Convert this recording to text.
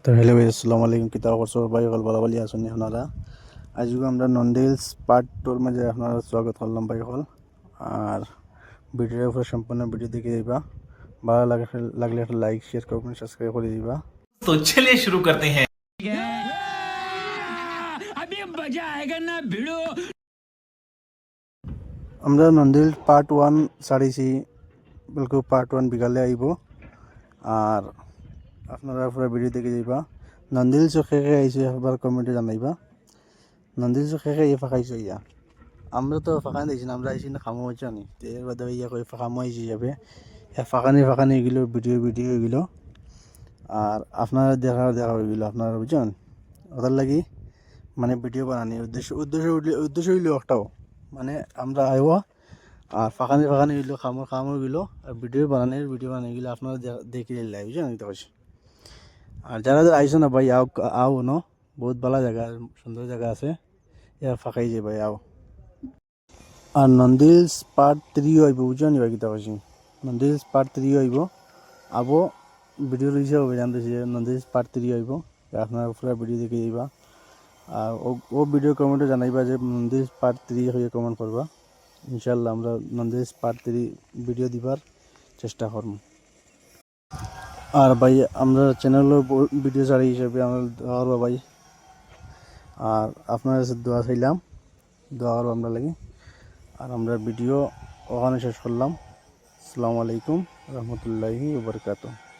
তো হ্যালো ভাই, আসসালামু আলাইকুম। কিতা করছো ভাই? হল বলা বলি আসুন আপনারা। আজকে আমরা নন্দিলস পার্ট টুর মাঝে আপনারা স্বাগত করলাম ভাই হল। আর ভিডিওর উপরে সম্পূর্ণ ভিডিও দেখে দিবা। ভালো লাগলে একটা লাইক শেয়ার করবেন, সাবস্ক্রাইব করে দিবা। तो चलिए शुरू करते हैं। আমরা নন্দিলস পার্ট ওয়ান ছাড়িছি, বিলকুল পার্ট ওয়ান বিকালে আইব। আর আপনারা পুরো ভিডিও দেখে দিবা। নন্দিলস খেয়ে আইছে একবার কমেন্টে জানাইবা। নন্দিলস খেয়ে ইয়ে ফাঁকাইছে ইয়া। আমরা তো ফাঁকানি দিয়েছি না, আমরা আইসি না খামো হয়েছি নি, তো এর বাদে ইয়া করে ফাঁকামো আইসি যাবে। ফাঁকানি এগুলো ভিডিও এগুলো। আর আপনারা দেখা হইগুলো আপনারা বুঝছেন, ওটার লাগি মানে ভিডিও বানানি উদ্দেশ্য হইলো একটাও, মানে আমরা আইব আর ফাঁকানি হইলো খামো হইলো, আর ভিডিও বানানি গেলে আপনারা দেখে লাই বুঝছেন এটা কইছি। আর যারা আইসো না ভাই, আও ন, বহুত ভালো জায়গা, সুন্দর জায়গা আছে, ইয়া ফাঁকাই যে ভাই আও। আর নন্দিলস পার্ট থ্রি হইব বুঝছেন ভাই কিতা কইছি, নন্দিলস পার্ট থ্রি হইব আবো। ভিডিও রয়েছে অভিযান রয়েছে, নন্দিলস পার্ট থ্রি হইব। আপনারা পুরো ভিডিও দেখে যাইবা। আর ও ভিডিও কমেন্টে জানাইবা যে নন্দিলস পার্ট থ্রি হয়ে কমেন্ট করবা। ইনশাল্লাহ আমরা নন্দিলস পার্ট থ্রি ভিডিও দিবার চেষ্টা করব। আর ভাই আমরা চ্যানেলের ভিডিও ছাড়ি হিসেবে আমরা দোয়া করবো ভাই। আর আপনার কাছে দোয়া চাইলাম, দোয়া করবো আমরা লাগি। আর আমরা ভিডিও ওখানে শেষ করলাম। আসসালামু আলাইকুম রহমতুল্লাহি ওয়া বারাকাতুহু।